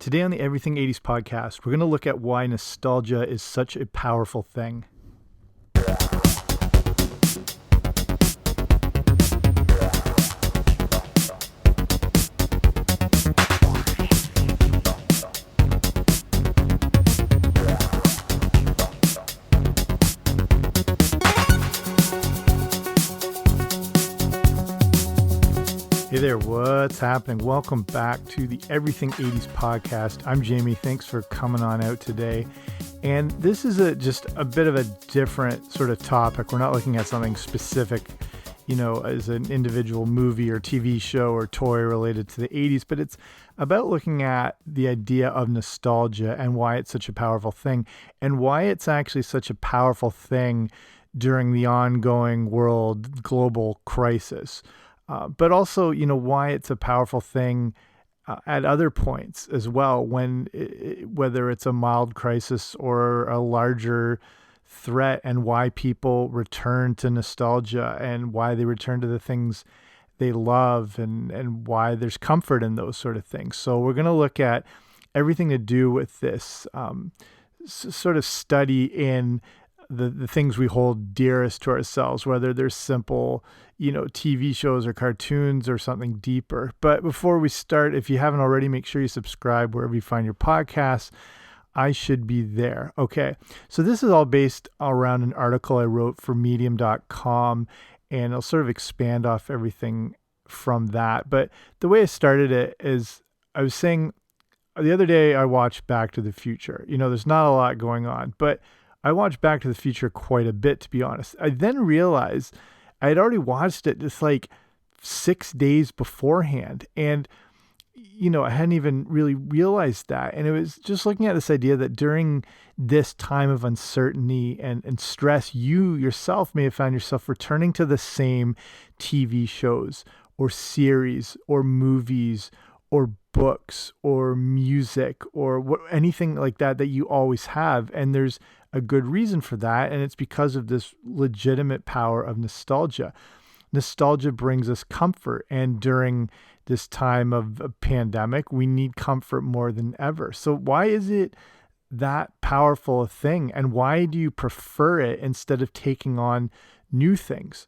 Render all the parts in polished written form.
Today on the Everything 80s podcast, we're going to look at why nostalgia is such a powerful thing. Hey there, what's happening? Welcome back to the Everything 80s podcast. I'm Jamie. Thanks for coming on out today. And this is just a bit of a different sort of topic. We're not looking at something specific, as an individual movie or TV show or toy related to the 80s, but it's about looking at the idea of nostalgia and why it's such a powerful thing and why it's actually such a powerful thing during the ongoing world global crisis. But also, why it's a powerful thing at other points as well, when whether it's a mild crisis or a larger threat, and why people return to nostalgia and why they return to the things they love and why there's comfort in those sort of things. So we're going to look at everything to do with this sort of study in the things we hold dearest to ourselves, whether they're simple, TV shows or cartoons or something deeper. But before we start, if you haven't already, make sure you subscribe wherever you find your podcasts. I should be there. Okay. So this is all based around an article I wrote for medium.com, and I'll sort of expand off everything from that. But the way I started it is I was saying the other day I watched Back to the Future. There's not a lot going on, but I watched Back to the Future quite a bit, to be honest. I then realized I had already watched it just like 6 days beforehand. And, I hadn't even really realized that. And it was just looking at this idea that during this time of uncertainty and stress, you yourself may have found yourself returning to the same TV shows or series or movies or books or music or anything like that you always have. And there's a good reason for that, and it's because of this legitimate power of nostalgia. Nostalgia brings us comfort, and during this time of a pandemic, we need comfort more than ever. So why is it that powerful a thing, and why do you prefer it instead of taking on new things?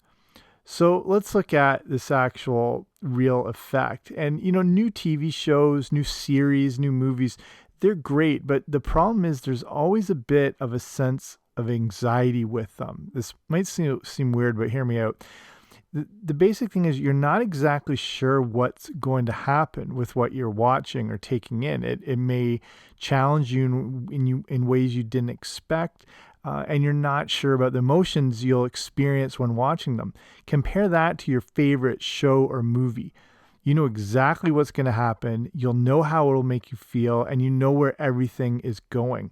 So let's look at this actual real effect. And, new TV shows, new series, new movies, they're great, but the problem is there's always a bit of a sense of anxiety with them. This might seem weird, but hear me out. The basic thing is you're not exactly sure what's going to happen with what you're watching or taking in. It may challenge you in ways you didn't expect, and you're not sure about the emotions you'll experience when watching them. Compare that to your favorite show or movie. You know exactly what's going to happen. You'll know how it'll make you feel, and you know where everything is going.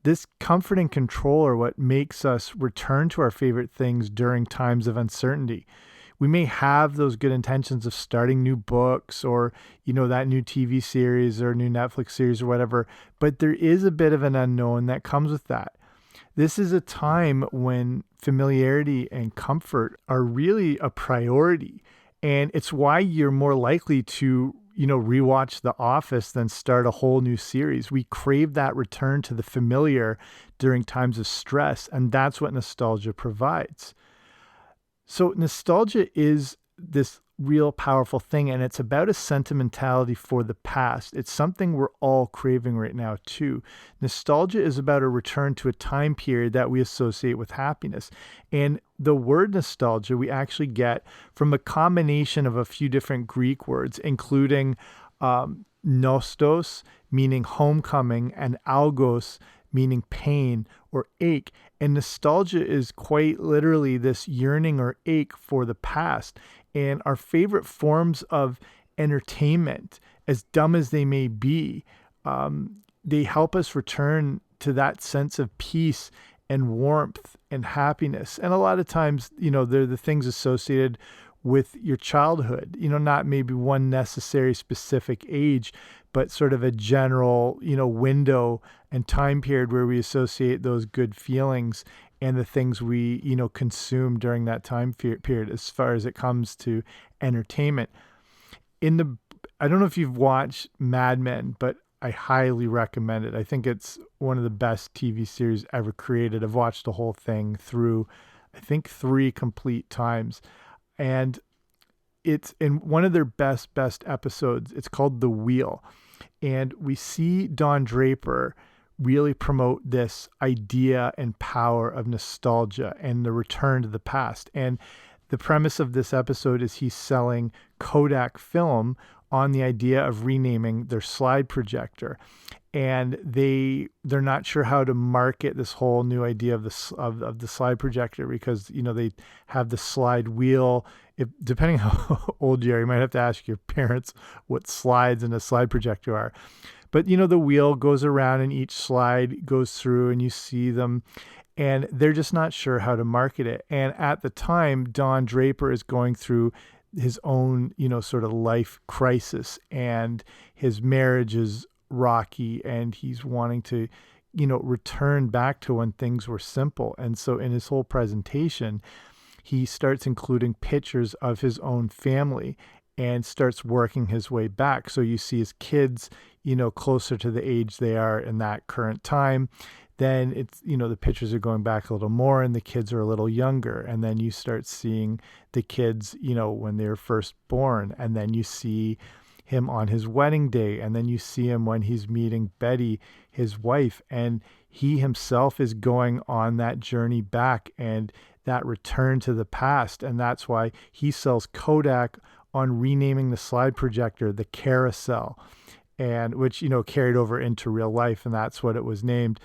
This comfort and control are what makes us return to our favorite things during times of uncertainty. We may have those good intentions of starting new books or, that new TV series or new Netflix series or whatever, but there is a bit of an unknown that comes with that. This is a time when familiarity and comfort are really a priority. And it's why you're more likely to, rewatch The Office than start a whole new series. We crave that return to the familiar during times of stress, and that's what nostalgia provides. So nostalgia is this real powerful thing, and it's about a sentimentality for the past. It's something we're all craving right now too. Nostalgia is about a return to a time period that we associate with happiness. And the word nostalgia we actually get from a combination of a few different Greek words, including nostos, meaning homecoming, and algos, meaning pain or ache. And nostalgia is quite literally this yearning or ache for the past. And our favorite forms of entertainment, as dumb as they may be, they help us return to that sense of peace and warmth and happiness. And a lot of times, they're the things associated with your childhood, not maybe one necessary specific age, but sort of a general, window and time period where we associate those good feelings and the things we, consume during that time period as far as it comes to entertainment. I don't know if you've watched Mad Men, but I highly recommend it. I think it's one of the best TV series ever created. I've watched the whole thing through, I think, 3 complete times. And it's in one of their best episodes. It's called The Wheel. And we see Don Draper really promote this idea and power of nostalgia and the return to the past. And the premise of this episode is he's selling Kodak film on the idea of renaming their slide projector. And they're not sure how to market this whole new idea of the slide projector, because they have the slide wheel. Depending how old you are, you might have to ask your parents what slides in a slide projector are. But the wheel goes around and each slide goes through and you see them, and they're just not sure how to market it. And at the time, Don Draper is going through his own sort of life crisis, and his marriage is rocky, and he's wanting to return back to when things were simple. And so in his whole presentation, he starts including pictures of his own family and starts working his way back. So you see his kids closer to the age they are in that current time. Then it's the pictures are going back a little more and the kids are a little younger, and then you start seeing the kids when they were first born, and then you see him on his wedding day, and then you see him when he's meeting Betty, his wife, and he himself is going on that journey back and that return to the past. And that's why he sells Kodak on renaming the slide projector the Carousel, and which carried over into real life, and that's what it was named.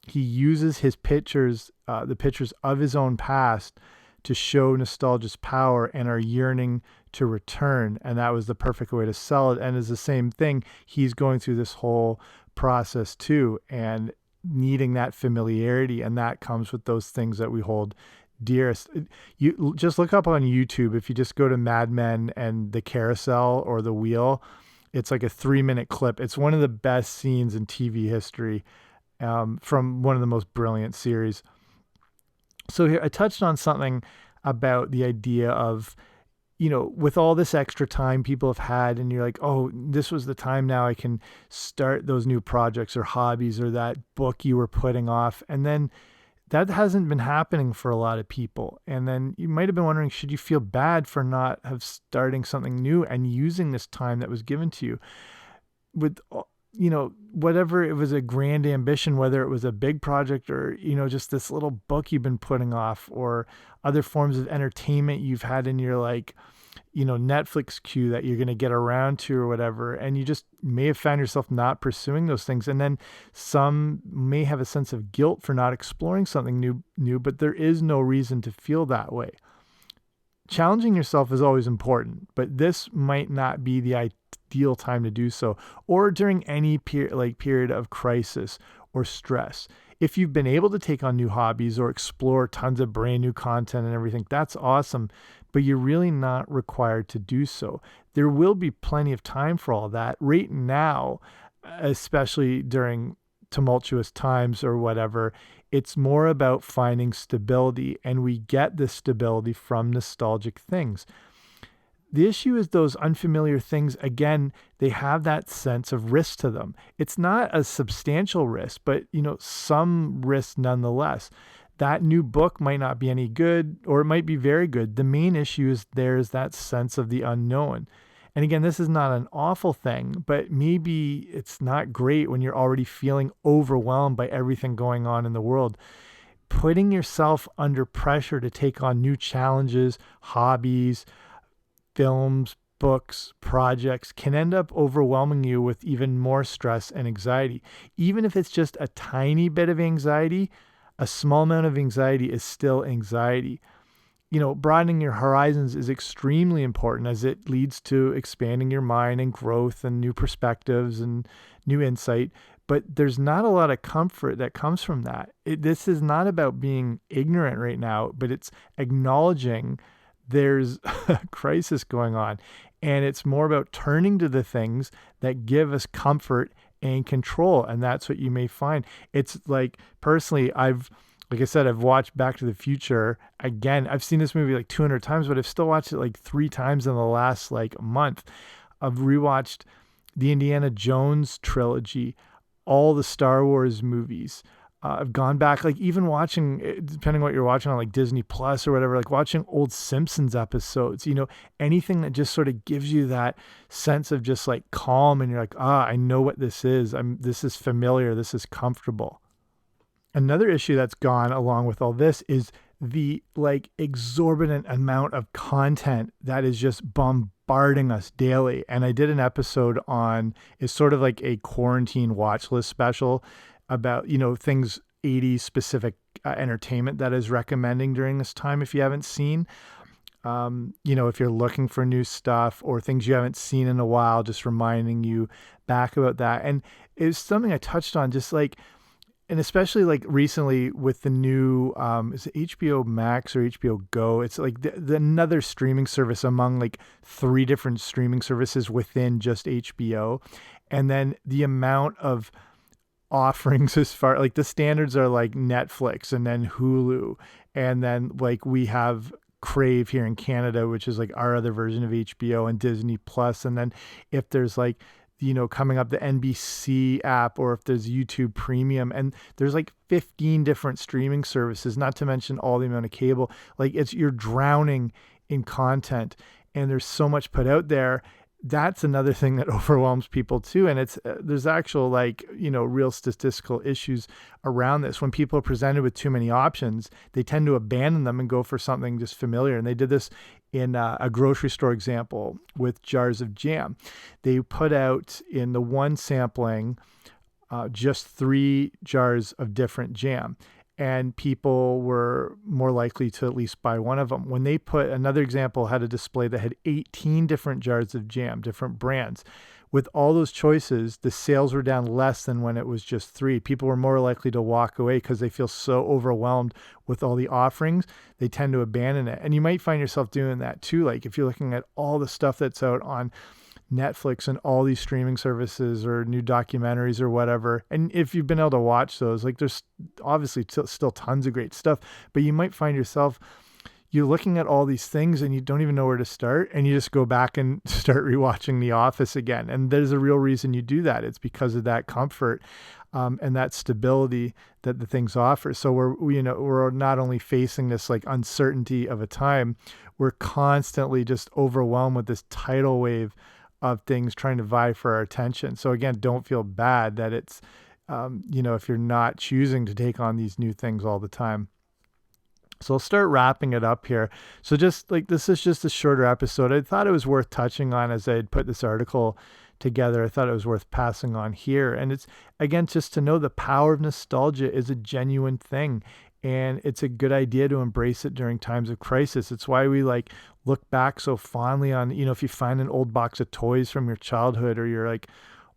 He uses his pictures, the pictures of his own past, to show nostalgia's power and our yearning to return. And that was the perfect way to sell it. And it's the same thing. He's going through this whole process too, and needing that familiarity. And that comes with those things that we hold dearest. You just look up on YouTube. If you just go to Mad Men and the Carousel or the Wheel, it's like a 3-minute clip. It's one of the best scenes in TV history, from one of the most brilliant series. So here I touched on something about the idea of, with all this extra time people have had, and you're like, oh, this was the time now I can start those new projects or hobbies or that book you were putting off. And then that hasn't been happening for a lot of people. And then you might have been wondering, should you feel bad for not have starting something new and using this time that was given to you? With whatever it was, a grand ambition, whether it was a big project or, just this little book you've been putting off, or other forms of entertainment you've had in your Netflix queue that you're going to get around to or whatever. And you just may have found yourself not pursuing those things. And then some may have a sense of guilt for not exploring something new, but there is no reason to feel that way. Challenging yourself is always important, but this might not be the ideal time to do so, or during any period of crisis or stress. If you've been able to take on new hobbies or explore tons of brand new content and everything, that's awesome, but you're really not required to do so. There will be plenty of time for all that. Right now, especially during tumultuous times or whatever, it's more about finding stability, and we get this stability from nostalgic things. The issue is those unfamiliar things, again, they have that sense of risk to them. It's not a substantial risk, but some risk nonetheless. That new book might not be any good, or it might be very good. The main issue is there's that sense of the unknown. And again, this is not an awful thing, but maybe it's not great when you're already feeling overwhelmed by everything going on in the world. Putting yourself under pressure to take on new challenges, hobbies, films, books, projects can end up overwhelming you with even more stress and anxiety. Even if it's just a tiny bit of anxiety, a small amount of anxiety is still anxiety. Broadening your horizons is extremely important, as it leads to expanding your mind and growth and new perspectives and new insight. But there's not a lot of comfort that comes from that. This is not about being ignorant right now, but it's acknowledging there's a crisis going on. And it's more about turning to the things that give us comfort and control. And that's what you may find. It's like, personally, like I said, I've watched Back to the Future again. I've seen this movie like 200 times, but I've still watched it like 3 times in the last month. I've rewatched the Indiana Jones trilogy, all the Star Wars movies. I've gone back, like even watching, depending on what you're watching on like Disney Plus or whatever, like watching old Simpsons episodes, anything that just sort of gives you that sense of just like calm, and you're like, I know what this is. This is familiar. This is comfortable. Another issue that's gone along with all this is the like exorbitant amount of content that is just bombarding us daily. And I did an episode on, it's sort of like a quarantine watch list special about, things 80s specific entertainment that is recommending during this time. If you haven't seen, if you're looking for new stuff or things you haven't seen in a while, just reminding you back about that. And it's something I touched on just like, and especially like recently with the new, is it HBO Max or HBO Go? It's like another streaming service among like 3 different streaming services within just HBO. And then the amount of offerings as far like the standards are like Netflix and then Hulu. And then like we have Crave here in Canada, which is like our other version of HBO, and Disney Plus. And then if there's like, coming up the NBC app, or if there's YouTube Premium, and there's like 15 different streaming services, not to mention all the amount of cable, like you're drowning in content, and there's so much put out there. That's another thing that overwhelms people too. And it's, there's actual like, real statistical issues around this. When people are presented with too many options, they tend to abandon them and go for something just familiar. And they did this in a grocery store example with jars of jam. They put out in the one sampling, just 3 jars of different jam. And people were more likely to at least buy one of them. When they put, another example had a display that had 18 different jars of jam, different brands. With all those choices, the sales were down less than when it was just 3. People were more likely to walk away because they feel so overwhelmed with all the offerings. They tend to abandon it. And you might find yourself doing that too. Like if you're looking at all the stuff that's out on Netflix and all these streaming services or new documentaries or whatever. And if you've been able to watch those, like there's obviously still tons of great stuff, but you might find yourself, you're looking at all these things and you don't even know where to start, and you just go back and start rewatching The Office again. And there's a real reason you do that. It's because of that comfort and that stability that the things offer. So we're not only facing this like uncertainty of a time, we're constantly just overwhelmed with this tidal wave of things trying to vie for our attention. So again, don't feel bad that it's, if you're not choosing to take on these new things all the time. So I'll start wrapping it up here. So just like, this is just a shorter episode. I thought it was worth touching on as I had put this article together. I thought it was worth passing on here. And it's, again, just to know the power of nostalgia is a genuine thing. And it's a good idea to embrace it during times of crisis. It's why we like look back so fondly on, if you find an old box of toys from your childhood, or your like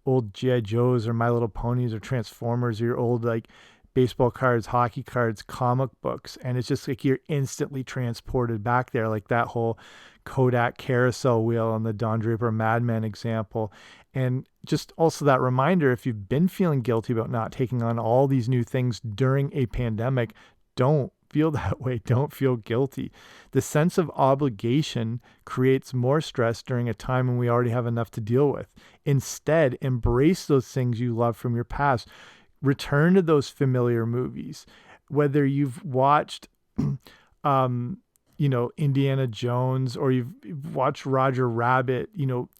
old G.I. Joes or My Little Ponies or Transformers, or your old like baseball cards, hockey cards, comic books. And it's just like you're instantly transported back there, like that whole Kodak carousel wheel on the Don Draper Mad Men example. And just also that reminder, if you've been feeling guilty about not taking on all these new things during a pandemic, don't feel that way. Don't feel guilty. The sense of obligation creates more stress during a time when we already have enough to deal with. Instead, embrace those things you love from your past. Return to those familiar movies. Whether you've watched Indiana Jones, or you've watched Roger Rabbit,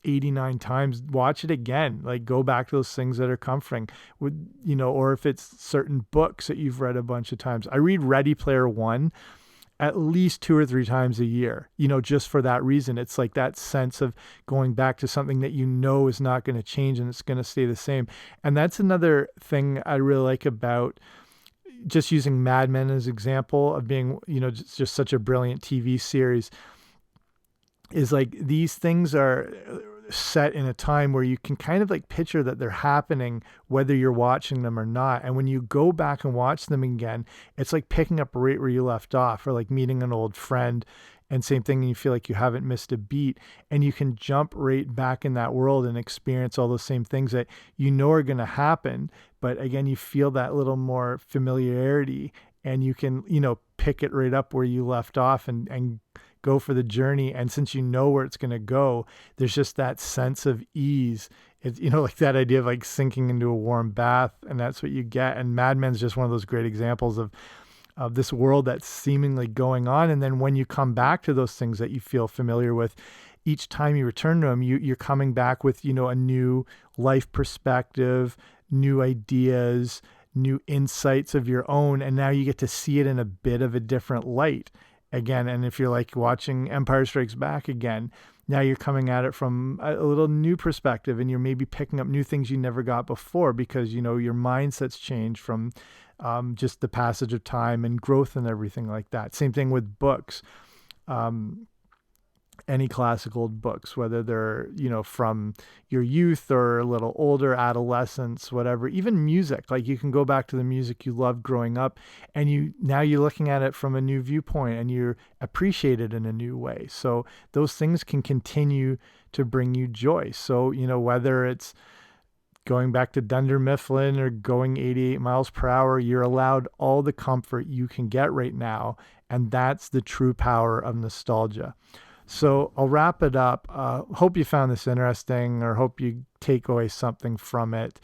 89 times, watch it again. Like go back to those things that are comforting or if it's certain books that you've read a bunch of times. I read Ready Player One at least 2 or 3 times a year, just for that reason. It's like that sense of going back to something that is not going to change and it's going to stay the same. And that's another thing I really like about just using Mad Men as an example of being, just such a brilliant TV series, is like these things are set in a time where you can kind of like picture that they're happening whether you're watching them or not. And when you go back and watch them again, it's like picking up right where you left off, or like meeting an old friend, and same thing, and you feel like you haven't missed a beat, and you can jump right back in that world and experience all those same things that are going to happen. But again, you feel that little more familiarity, and you can, pick it right up where you left off and go for the journey. And since you know where it's going to go, there's just that sense of ease. It's, like that idea of like sinking into a warm bath, and that's what you get. And Mad Men's just one of those great examples of this world that's seemingly going on. And then when you come back to those things that you feel familiar with, each time you return to them, you're coming back with, a new life perspective, new ideas, new insights of your own. And now you get to see it in a bit of a different light again. And if you're like watching Empire Strikes Back again, now you're coming at it from a little new perspective, and you're maybe picking up new things you never got before because, your mindset's changed from just the passage of time and growth and everything like that. Same thing with books. Any classical books, whether they're, from your youth or a little older, adolescence, whatever, even music, like you can go back to the music you loved growing up, and now you're looking at it from a new viewpoint and you appreciate it in a new way. So those things can continue to bring you joy. So, whether it's going back to Dunder Mifflin or going 88 miles per hour, you're allowed all the comfort you can get right now. And that's the true power of nostalgia. So I'll wrap it up. Hope you found this interesting, or hope you take away something from it.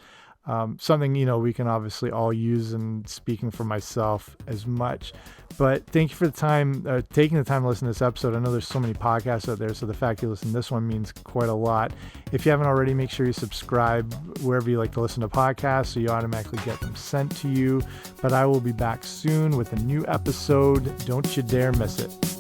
Something, we can obviously all use, and speaking for myself as much. But thank you for the time, taking the time to listen to this episode. I know there's so many podcasts out there, so the fact you listen to this one means quite a lot. If you haven't already, make sure you subscribe wherever you like to listen to podcasts so you automatically get them sent to you. But I will be back soon with a new episode. Don't you dare miss it.